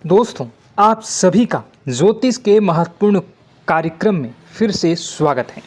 दोस्तों, आप सभी का ज्योतिष के महत्वपूर्ण कार्यक्रम में फिर से स्वागत है।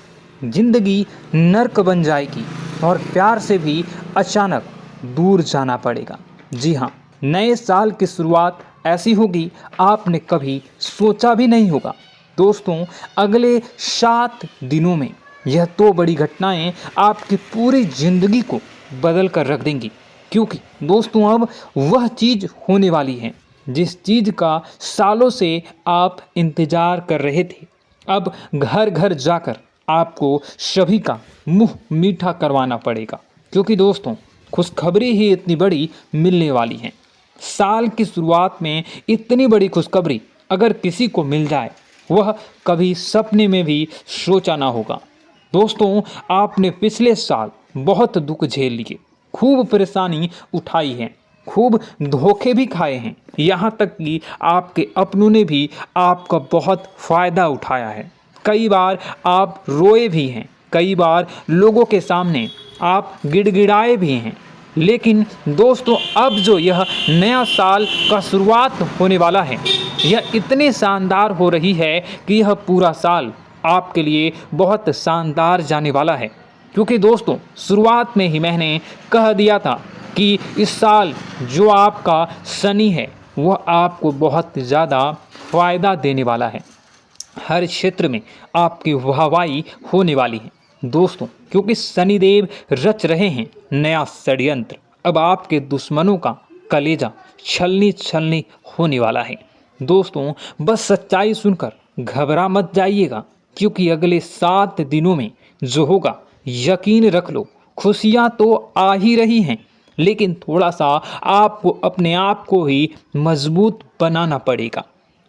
जिंदगी नर्क बन जाएगी और प्यार से भी अचानक दूर जाना पड़ेगा। जी हाँ, नए साल की शुरुआत ऐसी होगी आपने कभी सोचा भी नहीं होगा। दोस्तों, अगले 7 दिनों में यह 2 बड़ी घटनाएं आपकी पूरी जिंदगी को बदल कर रख देंगी। क्योंकि दोस्तों, अब वह चीज़ होने वाली है जिस चीज़ का सालों से आप इंतज़ार कर रहे थे। अब घर घर जाकर आपको सभी का मुंह मीठा करवाना पड़ेगा। क्योंकि दोस्तों, खुशखबरी ही इतनी बड़ी मिलने वाली है। साल की शुरुआत में इतनी बड़ी खुशखबरी अगर किसी को मिल जाए, वह कभी सपने में भी सोचा ना होगा। दोस्तों, आपने पिछले साल बहुत दुख झेल लिए, खूब परेशानी उठाई है, खूब धोखे भी खाए हैं। यहाँ तक कि आपके अपनों ने भी आपका बहुत फ़ायदा उठाया है। कई बार आप रोए भी हैं, कई बार लोगों के सामने आप गिड़गिड़ाए भी हैं। लेकिन दोस्तों, अब जो यह नया साल का शुरुआत होने वाला है, यह इतनी शानदार हो रही है कि यह पूरा साल आपके लिए बहुत शानदार जाने वाला है। क्योंकि दोस्तों, शुरुआत में ही मैंने कह दिया था कि इस साल जो आपका शनि है वह आपको बहुत ज़्यादा फ़ायदा देने वाला है। हर क्षेत्र में आपकी वाहवाही होने वाली है दोस्तों, क्योंकि शनिदेव रच रहे हैं नया षड्यंत्र। अब आपके दुश्मनों का कलेजा छलनी छलनी होने वाला है। दोस्तों, बस सच्चाई सुनकर घबरा मत जाइएगा, क्योंकि अगले 7 दिनों में जो होगा, यकीन रख लो, खुशियाँ तो आ ही रही हैं। लेकिन थोड़ा सा आपको अपने आप को ही मजबूत बनाना पड़ेगा,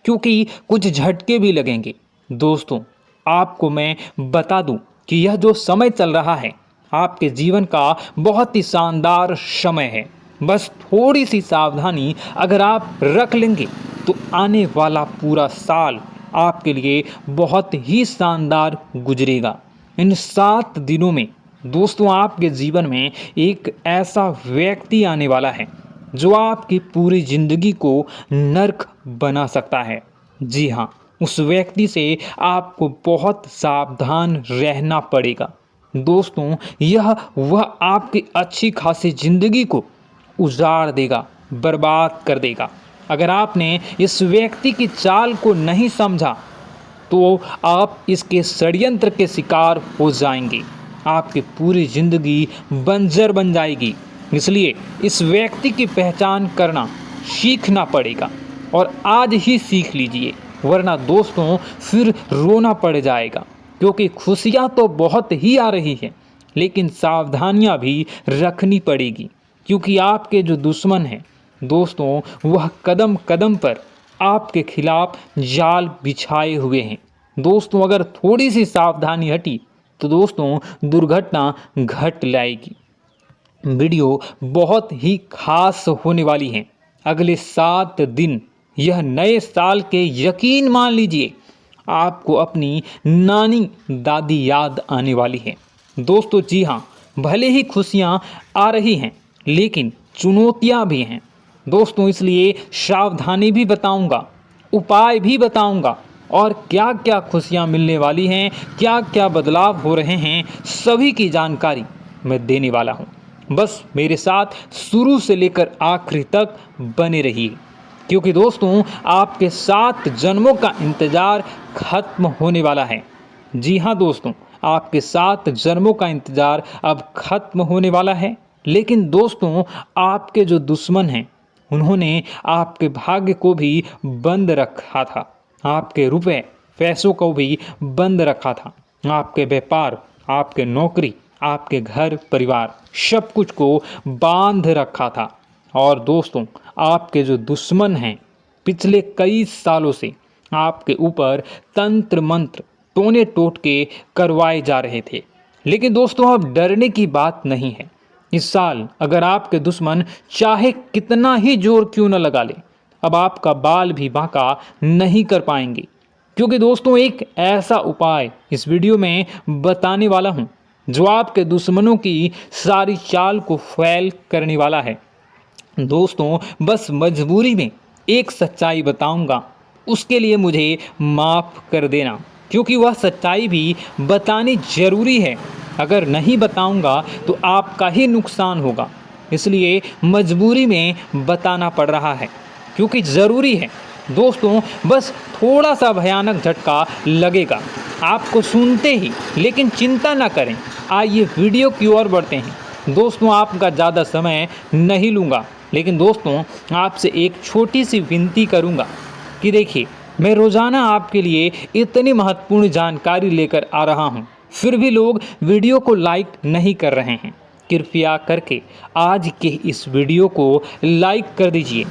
क्योंकि कुछ झटके भी लगेंगे। दोस्तों, आपको मैं बता दूं कि यह जो समय चल रहा है आपके जीवन का बहुत ही शानदार समय है। बस थोड़ी सी सावधानी अगर आप रख लेंगे तो आने वाला पूरा साल आपके लिए बहुत ही शानदार गुजरेगा। इन 7 दिनों में दोस्तों, आपके जीवन में एक ऐसा व्यक्ति आने वाला है जो आपकी पूरी जिंदगी को नर्क बना सकता है। जी हाँ, उस व्यक्ति से आपको बहुत सावधान रहना पड़ेगा। दोस्तों, यह वह आपकी अच्छी खासी जिंदगी को उजाड़ देगा, बर्बाद कर देगा। अगर आपने इस व्यक्ति की चाल को नहीं समझा तो आप इसके षड्यंत्र के शिकार हो जाएंगे। आपकी पूरी जिंदगी बंजर बन जाएगी। इसलिए इस व्यक्ति की पहचान करना सीखना पड़ेगा, और आज ही सीख लीजिए, वरना दोस्तों फिर रोना पड़ जाएगा। क्योंकि खुशियाँ तो बहुत ही आ रही हैं, लेकिन सावधानियाँ भी रखनी पड़ेगी। क्योंकि आपके जो दुश्मन हैं दोस्तों, वह कदम कदम पर आपके खिलाफ जाल बिछाए हुए हैं। दोस्तों, अगर थोड़ी सी सावधानी हटी तो दोस्तों दुर्घटना घट लाएगी। वीडियो बहुत ही खास होने वाली है। अगले 7 दिन यह नए साल के, यकीन मान लीजिए, आपको अपनी नानी दादी याद आने वाली है। दोस्तों, जी हाँ, भले ही खुशियाँ आ रही हैं, लेकिन चुनौतियाँ भी हैं दोस्तों। इसलिए सावधानी भी बताऊंगा, उपाय भी बताऊंगा, और क्या क्या खुशियाँ मिलने वाली हैं, क्या क्या बदलाव हो रहे हैं, सभी की जानकारी मैं देने वाला हूँ। बस मेरे साथ शुरू से लेकर आखिरी तक बने रहिए, क्योंकि दोस्तों आपके 7 जन्मों का इंतज़ार खत्म होने वाला है। जी हाँ दोस्तों, आपके 7 जन्मों का इंतज़ार अब खत्म होने वाला है। लेकिन दोस्तों, आपके जो दुश्मन हैं उन्होंने आपके भाग्य को भी बंद रखा था, आपके रुपए पैसों को भी बंद रखा था, आपके व्यापार, आपके नौकरी, आपके घर परिवार, सब कुछ को बांध रखा था। और दोस्तों, आपके जो दुश्मन हैं पिछले कई सालों से आपके ऊपर तंत्र मंत्र टोने टोटके करवाए जा रहे थे। लेकिन दोस्तों, अब डरने की बात नहीं है। इस साल अगर आपके दुश्मन चाहे कितना ही जोर क्यों न लगा ले, अब आपका बाल भी बांका नहीं कर पाएंगे। क्योंकि दोस्तों, एक ऐसा उपाय इस वीडियो में बताने वाला हूं जो आपके दुश्मनों की सारी चाल को फैल करने वाला है। दोस्तों, बस मजबूरी में एक सच्चाई बताऊंगा, उसके लिए मुझे माफ़ कर देना, क्योंकि वह सच्चाई भी बतानी ज़रूरी है। अगर नहीं बताऊंगा तो आपका ही नुकसान होगा, इसलिए मजबूरी में बताना पड़ रहा है, क्योंकि ज़रूरी है। दोस्तों, बस थोड़ा सा भयानक झटका लगेगा आपको सुनते ही, लेकिन चिंता ना करें। आइए वीडियो की ओर बढ़ते हैं। दोस्तों, आपका ज़्यादा समय नहीं लूँगा, लेकिन दोस्तों आपसे एक छोटी सी विनती करूँगा कि देखिए, मैं रोज़ाना आपके लिए इतनी महत्वपूर्ण जानकारी लेकर आ रहा हूँ, फिर भी लोग वीडियो को लाइक नहीं कर रहे हैं। कृपया करके आज के इस वीडियो को लाइक कर दीजिए।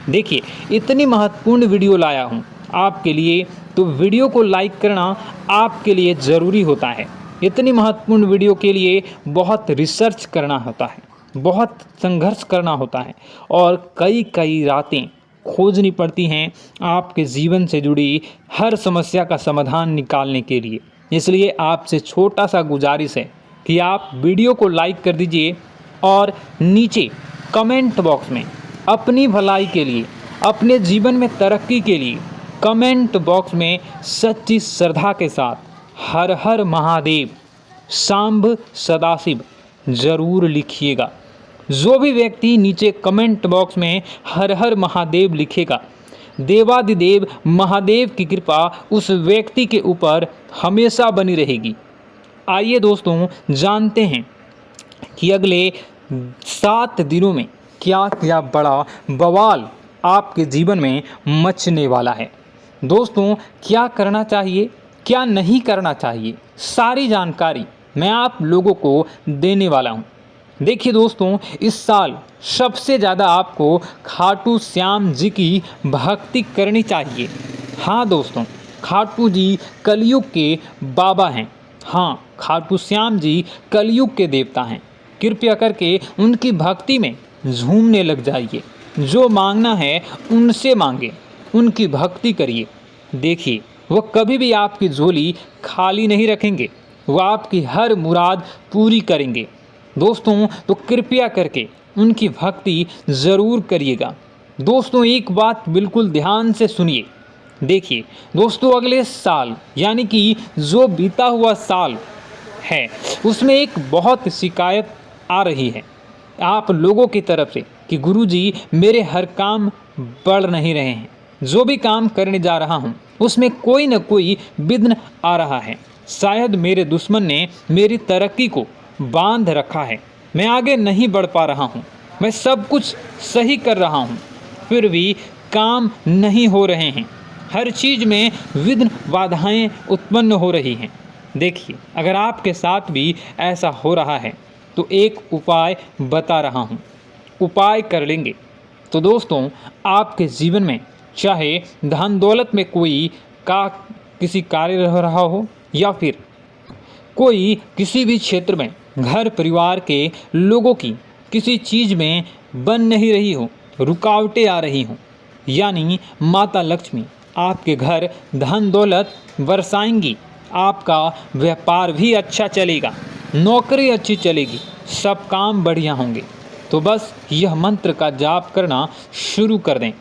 देखिए, इतनी महत्वपूर्ण वीडियो लाया हूँ आपके लिए, तो वीडियो को लाइक करना आपके लिए ज़रूरी होता है। इतनी महत्वपूर्ण वीडियो के लिए बहुत रिसर्च करना होता है, बहुत संघर्ष करना होता है और कई कई रातें खोजनी पड़ती हैं आपके जीवन से जुड़ी हर समस्या का समाधान निकालने के लिए। इसलिए आपसे छोटा सा गुजारिश है कि आप वीडियो को लाइक कर दीजिए और नीचे कमेंट बॉक्स में अपनी भलाई के लिए, अपने जीवन में तरक्की के लिए कमेंट बॉक्स में सच्ची श्रद्धा के साथ हर हर महादेव, सांब सदाशिव ज़रूर लिखिएगा। जो भी व्यक्ति नीचे कमेंट बॉक्स में हर हर महादेव लिखेगा, देवादिदेव महादेव की कृपा उस व्यक्ति के ऊपर हमेशा बनी रहेगी। आइए दोस्तों, जानते हैं कि अगले 7 दिनों में क्या क्या बड़ा बवाल आपके जीवन में मचने वाला है। दोस्तों, क्या करना चाहिए, क्या नहीं करना चाहिए, सारी जानकारी मैं आप लोगों को देने वाला हूँ। देखिए दोस्तों, इस साल सबसे ज़्यादा आपको खाटू श्याम जी की भक्ति करनी चाहिए। हाँ दोस्तों, खाटू जी कलयुग के बाबा हैं। हाँ, खाटू श्याम जी कलयुग के देवता हैं। कृपया करके उनकी भक्ति में झूमने लग जाइए। जो मांगना है उनसे मांगे, उनकी भक्ति करिए। देखिए, वह कभी भी आपकी झोली खाली नहीं रखेंगे, वह आपकी हर मुराद पूरी करेंगे। दोस्तों, तो कृपया करके उनकी भक्ति ज़रूर करिएगा। दोस्तों, एक बात बिल्कुल ध्यान से सुनिए। देखिए दोस्तों, अगले साल यानी कि जो बीता हुआ साल है, उसमें एक बहुत शिकायत आ रही है आप लोगों की तरफ से कि गुरुजी, मेरे हर काम बढ़ नहीं रहे हैं। जो भी काम करने जा रहा हूँ उसमें कोई न कोई विघ्न आ रहा है। शायद मेरे दुश्मन ने मेरी तरक्की को बांध रखा है। मैं आगे नहीं बढ़ पा रहा हूँ। मैं सब कुछ सही कर रहा हूँ, फिर भी काम नहीं हो रहे हैं। हर चीज़ में विघ्न बाधाएं उत्पन्न हो रही हैं। देखिए, अगर आपके साथ भी ऐसा हो रहा है तो एक उपाय बता रहा हूँ, उपाय कर लेंगे तो दोस्तों आपके जीवन में चाहे धन दौलत में कोई किसी कार्य रह रहा हो, या फिर कोई किसी भी क्षेत्र में घर परिवार के लोगों की किसी चीज़ में बन नहीं रही हो, रुकावटें आ रही हों, यानी माता लक्ष्मी आपके घर धन दौलत बरसाएंगी। आपका व्यापार भी अच्छा चलेगा, नौकरी अच्छी चलेगी, सब काम बढ़िया होंगे। तो बस यह मंत्र का जाप करना शुरू कर दें।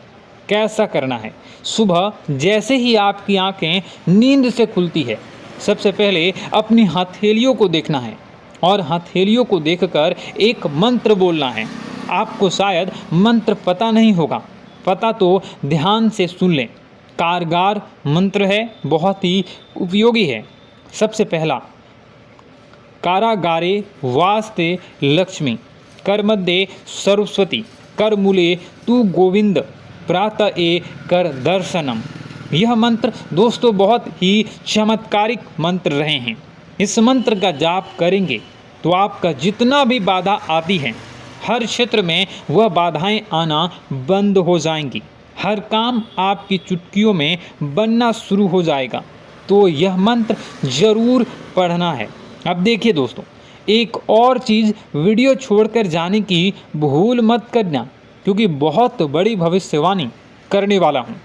कैसा करना है? सुबह जैसे ही आपकी आंखें नींद से खुलती है, सबसे पहले अपनी हथेलियों को देखना है और हथेलियों को देखकर एक मंत्र बोलना है। आपको शायद मंत्र पता नहीं होगा, पता तो ध्यान से सुन लें। कारगर मंत्र है, बहुत ही उपयोगी है। सबसे पहला, कारागारे वास्ते लक्ष्मी, कर मध्य सरस्वती, कर मूले तू गोविंद, प्रातः ए कर दर्शनम। यह मंत्र दोस्तों बहुत ही चमत्कारिक मंत्र रहे हैं। इस मंत्र का जाप करेंगे तो आपका जितना भी बाधा आती है, हर क्षेत्र में वह बाधाएं आना बंद हो जाएंगी। हर काम आपकी चुटकियों में बनना शुरू हो जाएगा। तो यह मंत्र ज़रूर पढ़ना है। अब देखिए दोस्तों, एक और चीज़ वीडियो छोड़कर जाने की भूल मत करना, क्योंकि बहुत बड़ी भविष्यवाणी करने वाला हूँ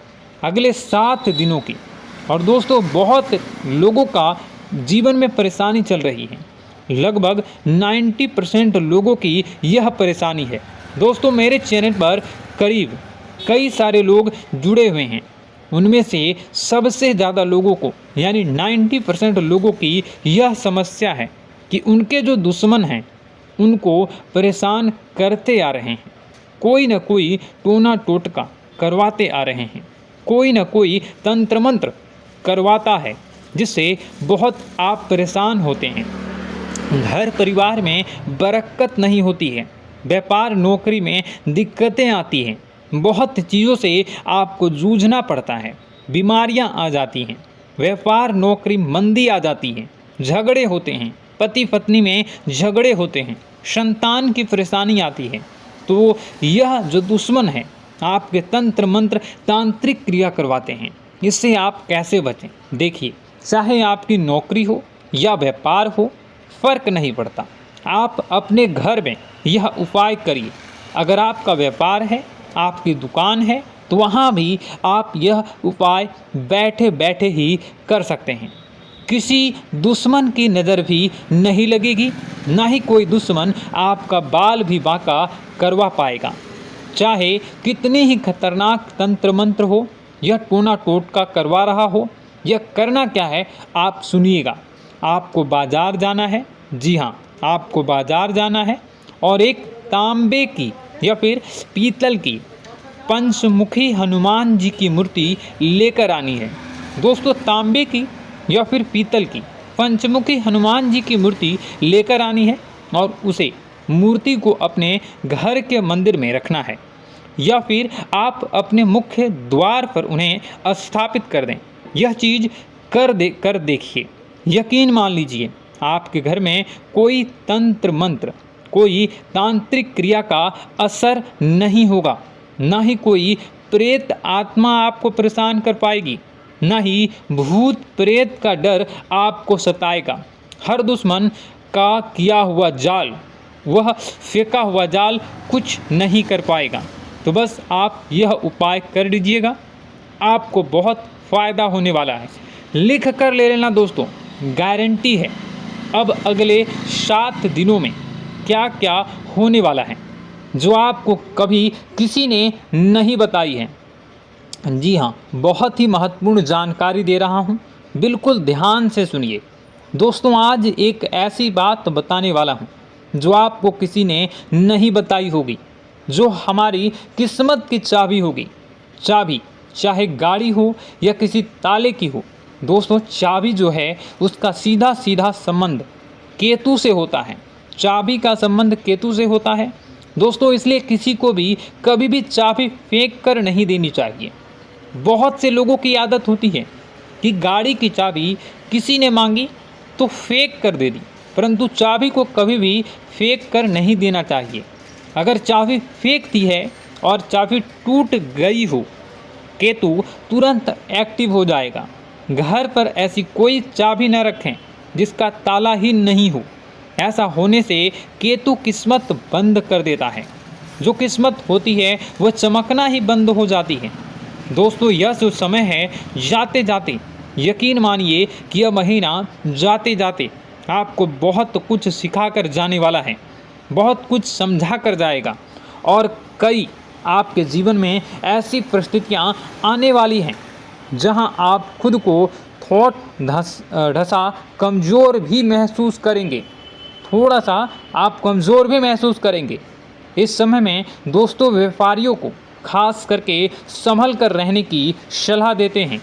अगले 7 दिनों की। और दोस्तों, बहुत लोगों का जीवन में परेशानी चल रही है। लगभग 90% लोगों की यह परेशानी है। दोस्तों, मेरे चैनल पर करीब कई सारे लोग जुड़े हुए हैं। उनमें से सबसे ज़्यादा लोगों को यानी 90% लोगों की यह समस्या है कि उनके जो दुश्मन हैं उनको परेशान करते आ रहे हैं। कोई न कोई टोना टोटका करवाते आ रहे हैं, कोई न कोई तंत्र मंत्र करवाता है जिससे बहुत आप परेशान होते हैं। घर परिवार में बरकत नहीं होती है, व्यापार नौकरी में दिक्कतें आती हैं, बहुत चीज़ों से आपको जूझना पड़ता है, बीमारियां आ जाती हैं, व्यापार नौकरी मंदी आ जाती है, झगड़े होते हैं, पति पत्नी में झगड़े होते हैं, संतान की परेशानी आती है। तो यह जो दुश्मन है आपके तंत्र मंत्र तांत्रिक क्रिया करवाते हैं। इससे आप कैसे बचें? देखिए, चाहे आपकी नौकरी हो या व्यापार हो, फर्क नहीं पड़ता। आप अपने घर में यह उपाय करिए। अगर आपका व्यापार है, आपकी दुकान है, तो वहाँ भी आप यह उपाय बैठे बैठे ही कर सकते हैं। किसी दुश्मन की नज़र भी नहीं लगेगी, ना ही कोई दुश्मन आपका बाल भी बांका करवा पाएगा। चाहे कितने ही खतरनाक तंत्र मंत्र हो या टोना टोटका करवा रहा हो, यह करना क्या है आप सुनिएगा। आपको बाजार जाना है, जी हाँ, आपको बाजार जाना है और एक तांबे की या फिर पीतल की पंचमुखी हनुमान जी की मूर्ति लेकर आनी है। दोस्तों, तांबे की या फिर पीतल की पंचमुखी हनुमान जी की मूर्ति लेकर आनी है और उसे मूर्ति को अपने घर के मंदिर में रखना है या फिर आप अपने मुख्य द्वार पर उन्हें स्थापित कर दें। यह चीज़ कर देखिए, यकीन मान लीजिए आपके घर में कोई तंत्र मंत्र, कोई तांत्रिक क्रिया का असर नहीं होगा, ना ही कोई प्रेत आत्मा आपको परेशान कर पाएगी, ना ही भूत प्रेत का डर आपको सताएगा। हर दुश्मन का किया हुआ जाल, वह फेंका हुआ जाल कुछ नहीं कर पाएगा। तो बस आप यह उपाय कर लीजिएगा, आपको बहुत फ़ायदा होने वाला है। लिख कर ले लेना दोस्तों, गारंटी है। अब अगले 7 दिनों में क्या क्या होने वाला है जो आपको कभी किसी ने नहीं बताई है। जी हाँ, बहुत ही महत्वपूर्ण जानकारी दे रहा हूँ, बिल्कुल ध्यान से सुनिए। दोस्तों, आज एक ऐसी बात बताने वाला हूँ जो आपको किसी ने नहीं बताई होगी, जो हमारी किस्मत की चाबी होगी। चाबी चाहे गाड़ी हो या किसी ताले की हो, दोस्तों चाबी जो है उसका सीधा सीधा संबंध केतु से होता है। चाबी का संबंध केतु से होता है दोस्तों, इसलिए किसी को भी कभी भी चाबी फेंक कर नहीं देनी चाहिए। बहुत से लोगों की आदत होती है कि गाड़ी की चाबी किसी ने मांगी तो फेंक कर दे दी, परंतु चाबी को कभी भी फेंक कर नहीं देना चाहिए। अगर चाबी फेंक दी है और चाबी टूट गई हो, केतु तुरंत एक्टिव हो जाएगा। घर पर ऐसी कोई चाबी न रखें जिसका ताला ही नहीं हो। ऐसा होने से केतु किस्मत बंद कर देता है। जो किस्मत होती है वह चमकना ही बंद हो जाती है। दोस्तों, यह जो समय है, जाते जाते यकीन मानिए कि यह महीना जाते जाते आपको बहुत कुछ सिखा कर जाने वाला है, बहुत कुछ समझा कर जाएगा और कई आपके जीवन में ऐसी परिस्थितियां आने वाली हैं जहां आप खुद को ढसा कमज़ोर भी महसूस करेंगे, थोड़ा सा आप कमज़ोर भी महसूस करेंगे। इस समय में दोस्तों व्यापारियों को खास करके संभल कर रहने की सलाह देते हैं।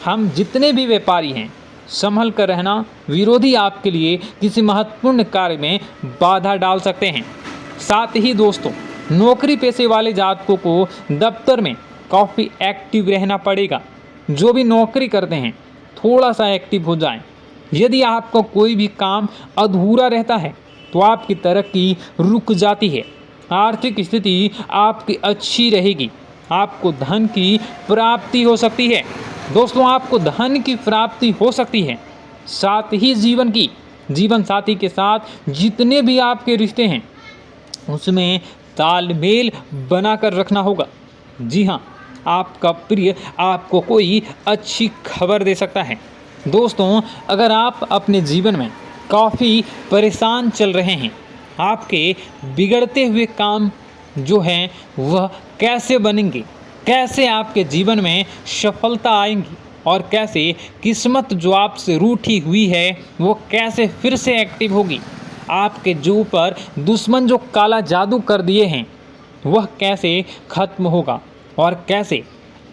हम जितने भी व्यापारी हैं, संभल कर रहना, विरोधी आपके लिए किसी महत्वपूर्ण कार्य में बाधा डाल सकते हैं। साथ ही दोस्तों, नौकरी पेशे वाले जातकों को दफ्तर में काफ़ी एक्टिव रहना पड़ेगा। जो भी नौकरी करते हैं थोड़ा सा एक्टिव हो जाएं। यदि आपका कोई भी काम अधूरा रहता है तो आपकी तरक्की रुक जाती है। आर्थिक स्थिति आपकी अच्छी रहेगी, आपको धन की प्राप्ति हो सकती है। दोस्तों, आपको धन की प्राप्ति हो सकती है। साथ ही जीवन साथी के साथ जितने भी आपके रिश्ते हैं उसमें तालमेल बनाकर रखना होगा। जी हाँ, आपका प्रिय आपको कोई अच्छी खबर दे सकता है। दोस्तों, अगर आप अपने जीवन में काफ़ी परेशान चल रहे हैं, आपके बिगड़ते हुए काम जो हैं वह कैसे बनेंगे, कैसे आपके जीवन में सफलता आएंगी और कैसे किस्मत जो आपसे रूठी हुई है वो कैसे फिर से एक्टिव होगी। आपके जो ऊपर दुश्मन जो काला जादू कर दिए हैं वह कैसे खत्म होगा और कैसे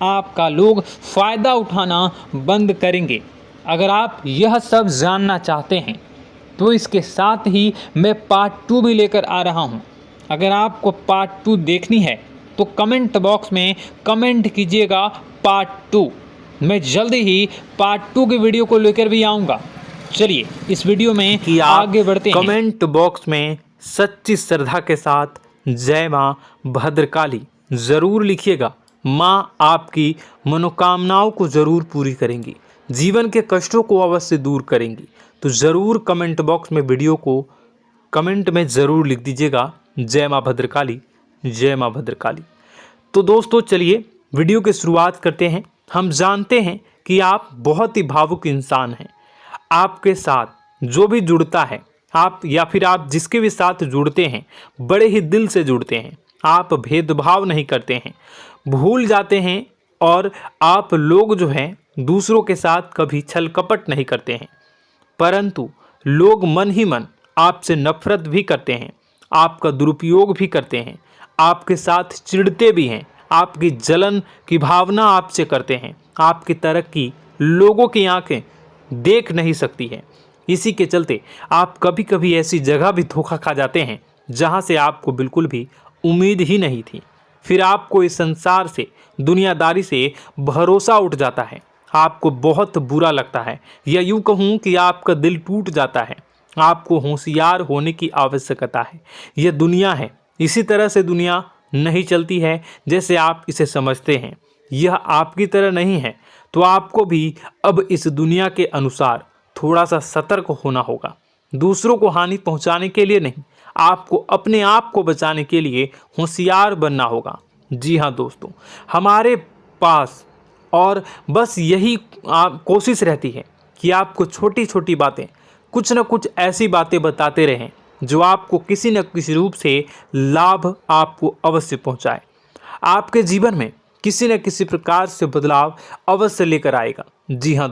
आपका लोग फ़ायदा उठाना बंद करेंगे। अगर आप यह सब जानना चाहते हैं तो इसके साथ ही मैं पार्ट 2 भी लेकर आ रहा हूं। अगर आपको पार्ट 2 देखनी है तो कमेंट बॉक्स में कमेंट कीजिएगा पार्ट 2। मैं जल्दी ही पार्ट 2 की वीडियो को लेकर भी आऊँगा। चलिए इस वीडियो में कि आगे बढ़ते हैं। कमेंट बॉक्स में सच्ची श्रद्धा के साथ जय माँ भद्रकाली ज़रूर लिखिएगा। माँ आपकी मनोकामनाओं को ज़रूर पूरी करेंगी, जीवन के कष्टों को अवश्य दूर करेंगी। तो ज़रूर कमेंट बॉक्स में वीडियो को कमेंट में ज़रूर लिख दीजिएगा जय माँ भद्रकाली, जय माँ भद्रकाली। तो दोस्तों चलिए वीडियो की शुरुआत करते हैं। हम जानते हैं कि आप बहुत ही भावुक इंसान हैं। आपके साथ जो भी जुड़ता है, आप या फिर आप जिसके भी साथ जुड़ते हैं बड़े ही दिल से जुड़ते हैं। आप भेदभाव नहीं करते हैं, भूल जाते हैं और आप लोग जो हैं दूसरों के साथ कभी छल कपट नहीं करते हैं। परंतु लोग मन ही मन आपसे नफरत भी करते हैं, आपका दुरुपयोग भी करते हैं, आपके साथ चिढ़ते भी हैं, आपकी जलन की भावना आपसे करते हैं। आपकी तरक्की लोगों की आंखें देख नहीं सकती है। इसी के चलते आप कभी कभी ऐसी जगह भी धोखा खा जाते हैं जहां से आपको बिल्कुल भी उम्मीद ही नहीं थी। फिर आपको इस संसार से, दुनियादारी से भरोसा उठ जाता है। आपको बहुत बुरा लगता है, या यूँ कहूँ कि आपका दिल टूट जाता है। आपको होशियार होने की आवश्यकता है। यह दुनिया है, इसी तरह से दुनिया नहीं चलती है जैसे आप इसे समझते हैं। यह आपकी तरह नहीं है, तो आपको भी अब इस दुनिया के अनुसार थोड़ा सा सतर्क होना होगा। दूसरों को हानि पहुंचाने के लिए नहीं, आपको अपने आप को बचाने के लिए होशियार बनना होगा। जी हाँ दोस्तों, हमारे पास और बस यही कोशिश रहती है कि आपको छोटी छोटी बातें, कुछ न कुछ ऐसी बातें बताते रहें जो आपको किसी न किसी रूप से लाभ आपको अवश्य पहुंचाए। आपके जीवन में किसी न किसी प्रकार से बदलाव अवश्य लेकर आएगा। जी हाँ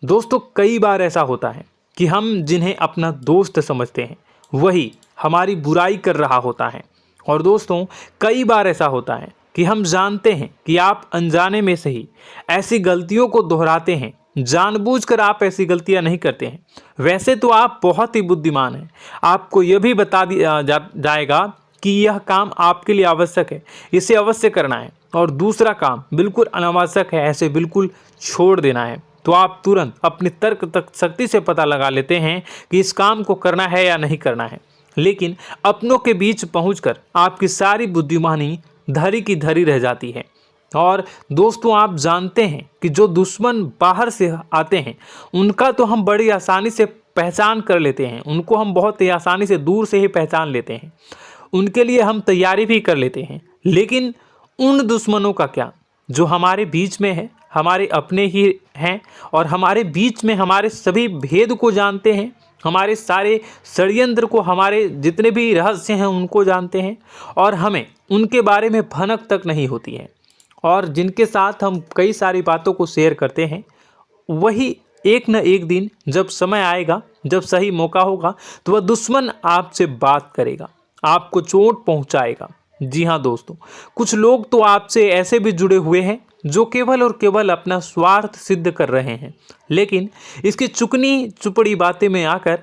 दोस्तों कई बार ऐसा होता है कि हम जिन्हें अपना दोस्त समझते हैं वही हमारी बुराई कर रहा होता है। और दोस्तों कई बार ऐसा होता है कि हम जानते हैं कि आप अनजाने में से ही ऐसी गलतियों को दोहराते हैं। जानबूझकर आप ऐसी गलतियां नहीं करते हैं। वैसे तो आप बहुत ही बुद्धिमान हैं। आपको यह भी बता दिया जाएगा कि यह काम आपके लिए आवश्यक है, इसे अवश्य करना है, और दूसरा काम बिल्कुल अनावश्यक है, ऐसे बिल्कुल छोड़ देना है। तो आप तुरंत अपनी तर्क तक शक्ति से पता लगा लेते हैं कि इस काम को करना है या नहीं करना है। लेकिन अपनों के बीच पहुंचकर आपकी सारी बुद्धिमानी धरी की धरी रह जाती है। और दोस्तों आप जानते हैं कि जो दुश्मन बाहर से आते हैं उनका तो हम बड़ी आसानी से पहचान कर लेते हैं, उनको हम बहुत ही आसानी से दूर से ही पहचान लेते हैं, उनके लिए हम तैयारी भी कर लेते हैं। लेकिन उन दुश्मनों का क्या जो हमारे बीच में है, हमारे अपने ही हैं और हमारे बीच में हमारे सभी भेद को जानते हैं, हमारे सारे षड्यंत्र को, हमारे जितने भी रहस्य हैं उनको जानते हैं, और हमें उनके बारे में भनक तक नहीं होती है। और जिनके साथ हम कई सारी बातों को शेयर करते हैं वही एक न एक दिन जब समय आएगा, जब सही मौका होगा, तो वह दुश्मन आपसे बात करेगा, आपको चोट पहुंचाएगा। जी हाँ दोस्तों, कुछ लोग तो आपसे ऐसे भी जुड़े हुए हैं जो केवल और केवल अपना स्वार्थ सिद्ध कर रहे हैं। लेकिन इसकी चुकनी चुपड़ी बातें में आकर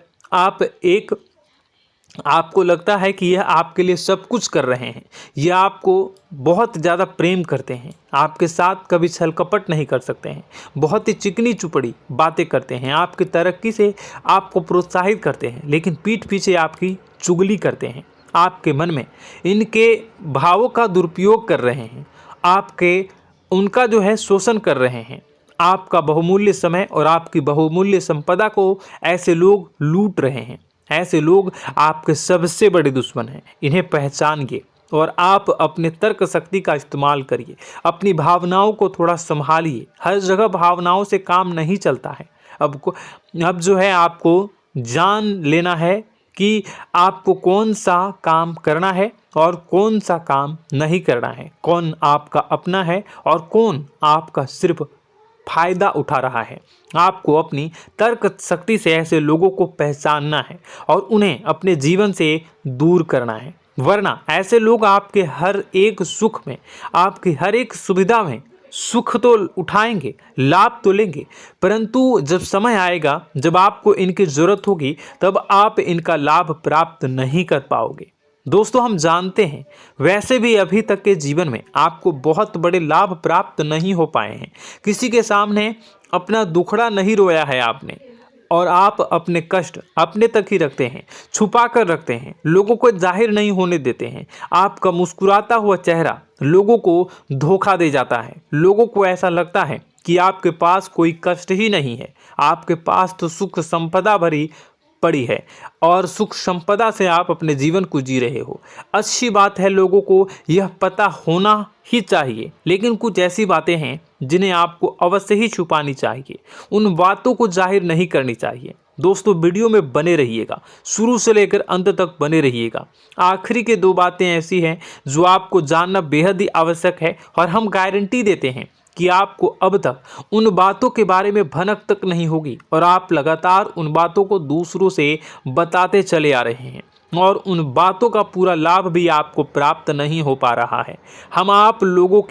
आपको लगता है कि यह आपके लिए सब कुछ कर रहे हैं, यह आपको बहुत ज़्यादा प्रेम करते हैं, आपके साथ कभी छल कपट नहीं कर सकते हैं, बहुत ही चिकनी चुपड़ी बातें करते हैं, आपकी तरक्की से आपको प्रोत्साहित करते हैं, लेकिन पीठ पीछे आपकी चुगली करते हैं, आपके मन में इनके भावों का दुरुपयोग कर रहे हैं, उनका जो है शोषण कर रहे हैं। आपका बहुमूल्य समय और आपकी बहुमूल्य संपदा को ऐसे लोग लूट रहे हैं। ऐसे लोग आपके सबसे बड़े दुश्मन हैं। इन्हें पहचानिए और आप अपने तर्क शक्ति का इस्तेमाल करिए। अपनी भावनाओं को थोड़ा संभालिए। हर जगह भावनाओं से काम नहीं चलता है। अब जो है आपको जान लेना है कि आपको कौन सा काम करना है और कौन सा काम नहीं करना है, कौन आपका अपना है और कौन आपका सिर्फ फायदा उठा रहा है। आपको अपनी तर्क शक्ति से ऐसे लोगों को पहचानना है और उन्हें अपने जीवन से दूर करना है, वरना ऐसे लोग आपके हर एक सुख में, आपकी हर एक सुविधा में सुख तो उठाएंगे, लाभ तो लेंगे, परंतु जब समय आएगा, जब आपको इनकी ज़रूरत होगी, तब आप इनका लाभ प्राप्त नहीं कर पाओगे। दोस्तों, हम जानते हैं वैसे भी अभी तक के जीवन में आपको बहुत बड़े लाभ प्राप्त नहीं हो पाए हैं। किसी के सामने अपना दुखड़ा नहीं रोया है आपने, और आप अपने कष्ट अपने तक ही रखते हैं, छुपा कर रखते हैं, लोगों को जाहिर नहीं होने देते हैं। आपका मुस्कुराता हुआ चेहरा लोगों को धोखा दे जाता है। लोगों को ऐसा लगता है कि आपके पास कोई कष्ट ही नहीं है, आपके पास तो सुख संपदा भरी पड़ी है और सुख संपदा से आप अपने जीवन को जी रहे हो। अच्छी बात है, लोगों को यह पता होना ही चाहिए, लेकिन कुछ ऐसी बातें हैं जिन्हें आपको अवश्य ही छुपानी चाहिए, उन बातों को जाहिर नहीं करनी चाहिए। दोस्तों, वीडियो में बने रहिएगा, शुरू से लेकर अंत तक बने रहिएगा। आखिरी के 2 बातें ऐसी हैं जो आपको जानना बेहद ही आवश्यक है, और हम गारंटी देते हैं कि आपको अब तक उन बातों के बारे में भनक तक नहीं होगी और आप लगातार उन बातों को दूसरों से बताते चले आ रहे हैं और उन बातों का पूरा लाभ भी आपको प्राप्त नहीं हो पा रहा है। हम आप लोगों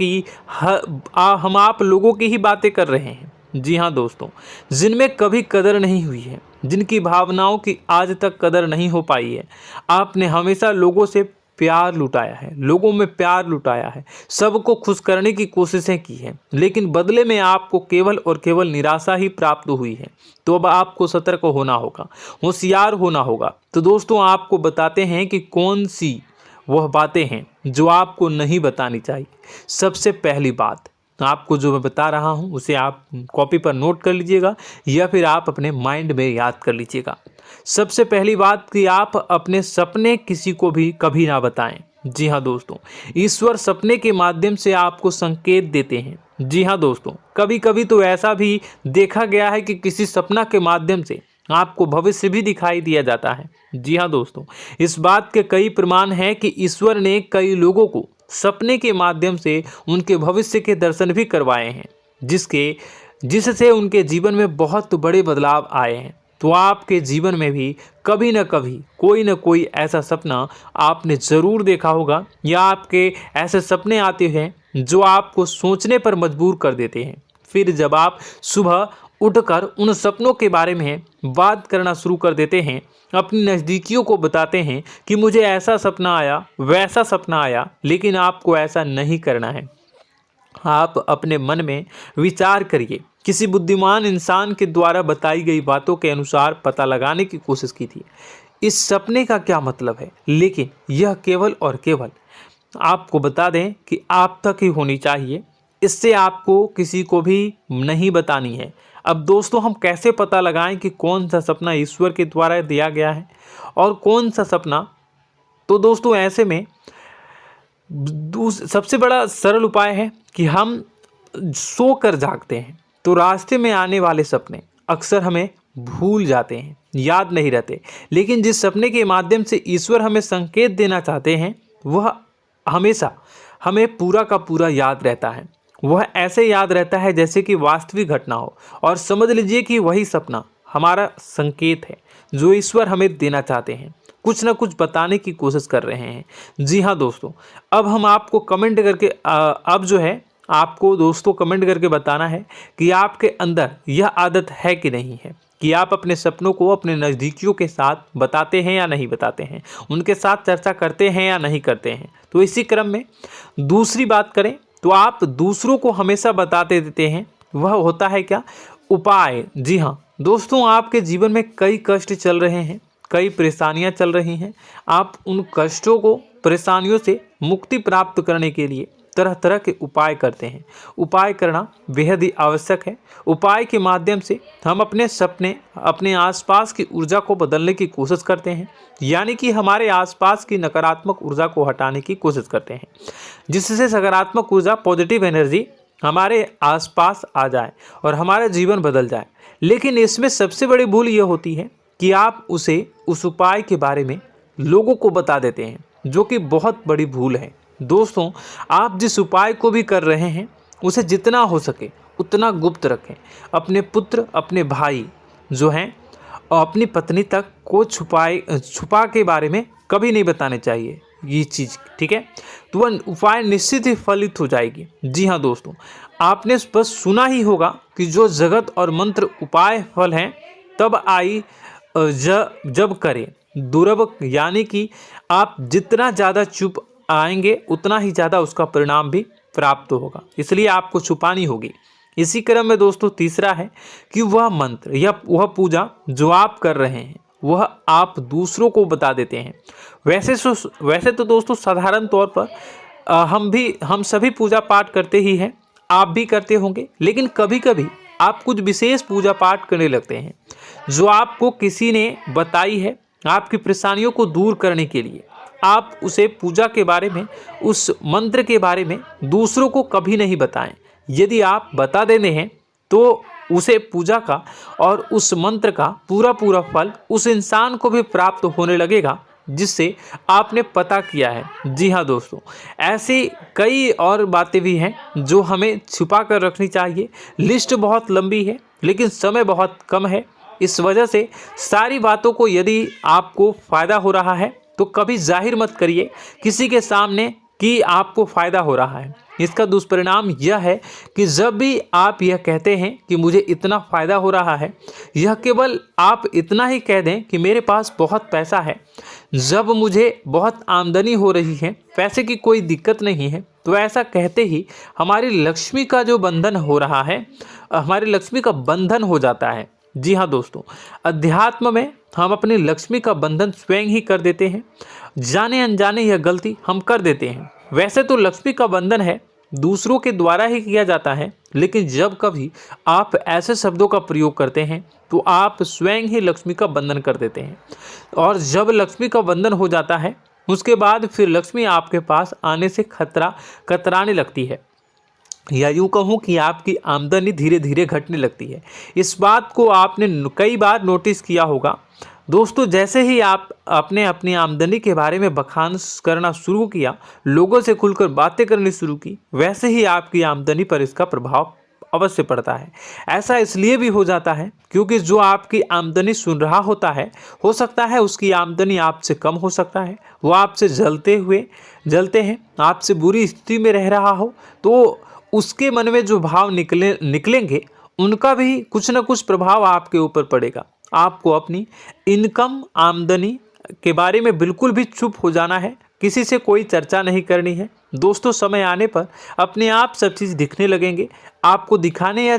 की ही बातें कर रहे हैं। जी हाँ दोस्तों, जिनमें कभी कदर नहीं हुई है, जिनकी भावनाओं की आज तक कदर नहीं हो पाई है। आपने हमेशा लोगों से प्यार लुटाया है, लोगों में प्यार लुटाया है, सबको खुश करने की कोशिशें की हैं, लेकिन बदले में आपको केवल और केवल निराशा ही प्राप्त हुई है। तो अब आपको सतर्क होना होगा, होशियार होना होगा। तो दोस्तों, आपको बताते हैं कि कौन सी वह बातें हैं जो आपको नहीं बतानी चाहिए। सबसे पहली बात, आपको जो मैं बता रहा हूं उसे आप कॉपी पर नोट कर लीजिएगा या फिर आप अपने माइंड में याद कर लीजिएगा। सबसे पहली बात कि आप अपने सपने किसी को भी कभी ना बताएं। जी हाँ दोस्तों, ईश्वर सपने के माध्यम से आपको संकेत देते हैं। जी हाँ दोस्तों, कभी कभी तो ऐसा भी देखा गया है कि किसी सपना के माध्यम से आपको भविष्य भी दिखाई दिया जाता है। जी हाँ दोस्तों, इस बात के कई प्रमाण हैं कि ईश्वर ने कई लोगों को सपने के माध्यम से उनके भविष्य के दर्शन भी करवाए हैं, जिससे उनके जीवन में बहुत बड़े बदलाव आए हैं। तो आपके जीवन में भी कभी न कभी कोई न कोई ऐसा सपना आपने ज़रूर देखा होगा, या आपके ऐसे सपने आते हैं जो आपको सोचने पर मजबूर कर देते हैं। फिर जब आप सुबह उठकर उन सपनों के बारे में बात करना शुरू कर देते हैं, अपनी नज़दीकियों को बताते हैं कि मुझे ऐसा सपना आया, वैसा सपना आया, लेकिन आपको ऐसा नहीं करना है। आप अपने मन में विचार करिए। किसी बुद्धिमान इंसान के द्वारा बताई गई बातों के अनुसार पता लगाने की कोशिश की थी इस सपने का क्या मतलब है, लेकिन यह केवल और केवल आपको बता दें कि आप तक ही होनी चाहिए। इससे आपको किसी को भी नहीं बतानी है। अब दोस्तों, हम कैसे पता लगाएं कि कौन सा सपना ईश्वर के द्वारा दिया गया है और कौन सा सपना? तो दोस्तों, ऐसे में सबसे बड़ा सरल उपाय है कि हम सोकर जागते हैं तो रास्ते में आने वाले सपने अक्सर हमें भूल जाते हैं, याद नहीं रहते। लेकिन जिस सपने के माध्यम से ईश्वर हमें संकेत देना चाहते हैं, वह हमेशा हमें पूरा का पूरा याद रहता है। वह ऐसे याद रहता है जैसे कि वास्तविक घटना हो, और समझ लीजिए कि वही सपना हमारा संकेत है जो ईश्वर हमें देना चाहते हैं, कुछ ना कुछ बताने की कोशिश कर रहे हैं। जी हाँ दोस्तों, अब हम आपको कमेंट करके आपको दोस्तों कमेंट करके बताना है कि आपके अंदर यह आदत है कि नहीं है, कि आप अपने सपनों को अपने नज़दीकियों के साथ बताते हैं या नहीं बताते हैं, उनके साथ चर्चा करते हैं या नहीं करते हैं। तो इसी क्रम में दूसरी बात करें तो आप दूसरों को हमेशा बताते देते हैं, वह होता है क्या? उपाय। जी हाँ दोस्तों, आपके जीवन में कई कष्ट चल रहे हैं, कई परेशानियां चल रही हैं। आप उन कष्टों को, परेशानियों से मुक्ति प्राप्त करने के लिए तरह तरह के उपाय करते हैं। उपाय करना बेहद ही आवश्यक है। उपाय के माध्यम से हम अपने सपने, अपने आसपास की ऊर्जा को बदलने की कोशिश करते हैं, यानी कि हमारे आसपास की नकारात्मक ऊर्जा को हटाने की कोशिश करते हैं, जिससे सकारात्मक ऊर्जा, पॉजिटिव एनर्जी हमारे आसपास आ जाए और हमारा जीवन बदल जाए। लेकिन इसमें सबसे बड़ी भूल यह होती है कि आप उस उपाय के बारे में लोगों को बता देते हैं, जो कि बहुत बड़ी भूल है। दोस्तों, आप जिस उपाय को भी कर रहे हैं उसे जितना हो सके उतना गुप्त रखें। अपने पुत्र, अपने भाई जो हैं और अपनी पत्नी तक को छुपा के बारे में कभी नहीं बताने चाहिए ये चीज़, ठीक है। तो वह उपाय निश्चित ही फलित हो जाएगी। जी हाँ दोस्तों, आपने बस सुना ही होगा कि जो जगत और मंत्र उपाय फल हैं तब आई जब करें दुर्लभ, यानी कि आप जितना ज़्यादा चुप आएंगे उतना ही ज़्यादा उसका परिणाम भी प्राप्त होगा, इसलिए आपको छुपानी होगी। इसी क्रम में दोस्तों तीसरा है कि वह मंत्र या वह पूजा जो आप कर रहे हैं वह आप दूसरों को बता देते हैं। वैसे तो दोस्तों साधारण तौर पर हम सभी पूजा पाठ करते ही हैं, आप भी करते होंगे, लेकिन कभी कभी आप कुछ विशेष पूजा पाठ करने लगते हैं जो आपको किसी ने बताई है आपकी परेशानियों को दूर करने के लिए। आप उसे पूजा के बारे में, उस मंत्र के बारे में दूसरों को कभी नहीं बताएं। यदि आप बता देते हैं तो उसे पूजा का और उस मंत्र का पूरा फल उस इंसान को भी प्राप्त होने लगेगा जिससे आपने पता किया है। जी हाँ दोस्तों, ऐसी कई और बातें भी हैं जो हमें छुपा कर रखनी चाहिए। लिस्ट बहुत लंबी है लेकिन समय बहुत कम है, इस वजह से सारी बातों को यदि आपको फ़ायदा हो रहा है तो कभी जाहिर मत करिए किसी के सामने कि आपको फ़ायदा हो रहा है। इसका दुष्परिणाम यह है कि जब भी आप यह कहते हैं कि मुझे इतना फ़ायदा हो रहा है, यह केवल आप इतना ही कह दें कि मेरे पास बहुत पैसा है, जब मुझे बहुत आमदनी हो रही है, पैसे की कोई दिक्कत नहीं है, तो ऐसा कहते ही हमारी लक्ष्मी का जो बंधन हो रहा है, हमारी लक्ष्मी का बंधन हो जाता है। जी हाँ दोस्तों, अध्यात्म में हम अपनी लक्ष्मी का बंधन स्वयं ही कर देते हैं। जाने अनजाने यह गलती हम कर देते हैं। वैसे तो लक्ष्मी का बंधन है दूसरों के द्वारा ही किया जाता है, लेकिन जब कभी आप ऐसे शब्दों का प्रयोग करते हैं तो आप स्वयं ही लक्ष्मी का बंधन कर देते हैं। और जब लक्ष्मी का बंधन हो जाता है उसके बाद फिर लक्ष्मी आपके पास आने से कतराने लगती है, या यूँ कहूँ कि आपकी आमदनी धीरे धीरे घटने लगती है। इस बात को आपने कई बार नोटिस किया होगा दोस्तों। जैसे ही आप अपने अपनी आमदनी के बारे में बखान करना शुरू किया, लोगों से खुलकर बातें करनी शुरू की, वैसे ही आपकी आमदनी पर इसका प्रभाव अवश्य पड़ता है। ऐसा इसलिए भी हो जाता है क्योंकि जो आपकी आमदनी सुन रहा होता है, हो सकता है उसकी आमदनी आपसे कम हो सकता है, वो आपसे जलते हैं, आपसे बुरी स्थिति में रह रहा हो, तो उसके मन में जो भाव निकलेंगे उनका भी कुछ न कुछ प्रभाव आपके ऊपर पड़ेगा। आपको अपनी इनकम, आमदनी के बारे में बिल्कुल भी चुप हो जाना है, किसी से कोई चर्चा नहीं करनी है। दोस्तों, समय आने पर अपने आप सब चीज़ दिखने लगेंगे। आपको दिखाने या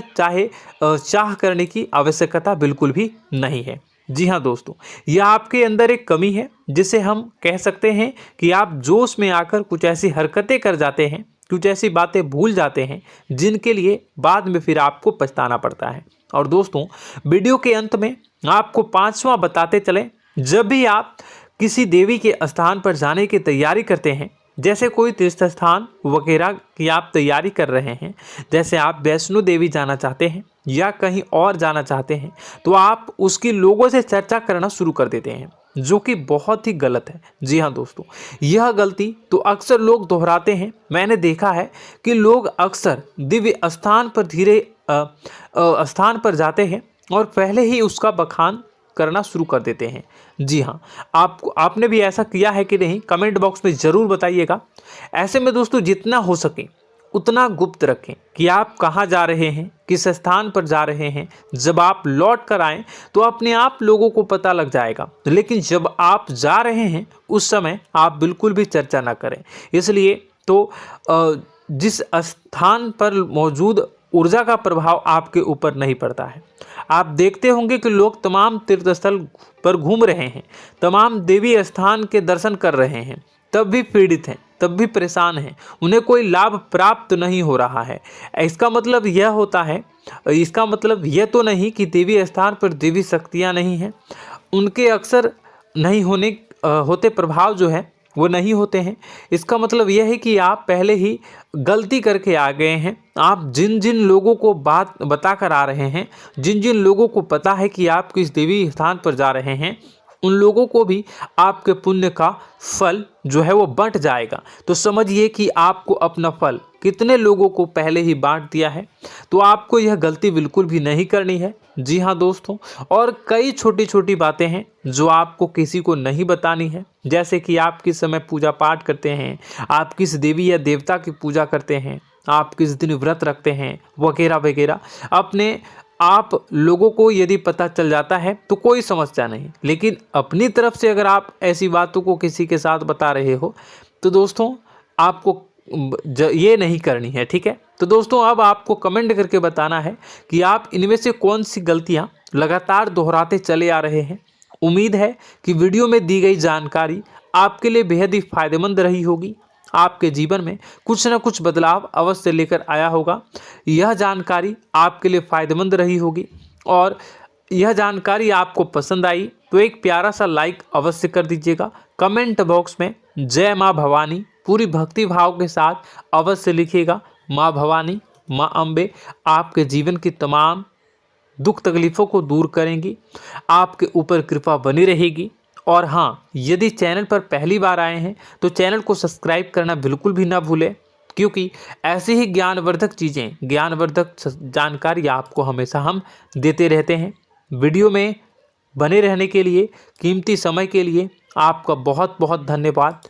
चाह करने की आवश्यकता बिल्कुल भी नहीं है। जी हाँ दोस्तों, यह आपके अंदर एक कमी है जिसे हम कह सकते हैं कि आप जोश में आकर कुछ ऐसी हरकतें कर जाते हैं, कुछ ऐसी बातें भूल जाते हैं जिनके लिए बाद में फिर आपको पछताना पड़ता है। और दोस्तों, वीडियो के अंत में आपको 5वां बताते चलें, जब भी आप किसी देवी के स्थान पर जाने की तैयारी करते हैं, जैसे कोई तीर्थ स्थान वगैरह की आप तैयारी कर रहे हैं, जैसे आप वैष्णो देवी जाना चाहते हैं या कहीं और जाना चाहते हैं, तो आप उसकी लोगों से चर्चा करना शुरू कर देते हैं, जो कि बहुत ही गलत है। जी हाँ दोस्तों, यह गलती तो अक्सर लोग दोहराते हैं। मैंने देखा है कि लोग अक्सर दिव्य स्थान पर जाते हैं और पहले ही उसका बखान करना शुरू कर देते हैं। जी हाँ, आपने भी ऐसा किया है कि नहीं, कमेंट बॉक्स में ज़रूर बताइएगा। ऐसे में दोस्तों, जितना हो सके उतना गुप्त रखें कि आप कहाँ जा रहे हैं, किस स्थान पर जा रहे हैं। जब आप लौट कर आएँ तो अपने आप लोगों को पता लग जाएगा, लेकिन जब आप जा रहे हैं उस समय आप बिल्कुल भी चर्चा ना करें। इसलिए तो जिस स्थान पर मौजूद ऊर्जा का प्रभाव आपके ऊपर नहीं पड़ता है। आप देखते होंगे कि लोग तमाम तीर्थ स्थल पर घूम रहे हैं, तमाम देवी स्थान के दर्शन कर रहे हैं, तब भी पीड़ित हैं, तब भी परेशान हैं, उन्हें कोई लाभ प्राप्त नहीं हो रहा है। इसका मतलब यह तो नहीं कि देवी स्थान पर देवी शक्तियाँ नहीं हैं, उनके अक्सर नहीं होते प्रभाव जो है वो नहीं होते हैं। इसका मतलब यह है कि आप पहले ही गलती करके आ गए हैं। आप जिन जिन लोगों को बात बता कर आ रहे हैं, जिन जिन लोगों को पता है कि आप किस देवी स्थान पर जा रहे हैं, उन लोगों को भी आपके पुण्य का फल जो है वो बंट जाएगा। तो समझिए कि आपको अपना फल कितने लोगों को पहले ही बांट दिया है। तो आपको यह गलती बिल्कुल भी नहीं करनी है। जी हाँ दोस्तों, और कई छोटी छोटी बातें हैं जो आपको किसी को नहीं बतानी है। जैसे कि आप किस समय पूजा पाठ करते हैं, आप किस देवी या देवता की पूजा करते हैं, आप किस दिन व्रत रखते हैं, वगैरह वगैरह। अपने आप लोगों को यदि पता चल जाता है तो कोई समस्या नहीं, लेकिन अपनी तरफ से अगर आप ऐसी बातों को किसी के साथ बता रहे हो तो दोस्तों आपको ये नहीं करनी है, ठीक है। तो दोस्तों अब आपको कमेंट करके बताना है कि आप इनमें से कौन सी गलतियां लगातार दोहराते चले आ रहे हैं। उम्मीद है कि वीडियो में दी गई जानकारी आपके लिए बेहद ही फायदेमंद रही होगी। आपके जीवन में कुछ न कुछ बदलाव अवश्य लेकर आया होगा। यह जानकारी आपके लिए फायदेमंद रही होगी और यह जानकारी आपको पसंद आई तो एक प्यारा सा लाइक अवश्य कर दीजिएगा। कमेंट बॉक्स में जय माँ भवानी पूरी भक्ति भाव के साथ अवश्य लिखिएगा। माँ भवानी, माँ अम्बे आपके जीवन की तमाम दुख तकलीफ़ों को दूर करेंगी, आपके ऊपर कृपा बनी रहेगी। और हाँ, यदि चैनल पर पहली बार आए हैं तो चैनल को सब्सक्राइब करना बिल्कुल भी ना भूलें, क्योंकि ऐसी ही ज्ञानवर्धक चीज़ें, ज्ञानवर्धक जानकारी आपको हमेशा हम देते रहते हैं। वीडियो में बने रहने के लिए, कीमती समय के लिए आपका बहुत बहुत धन्यवाद।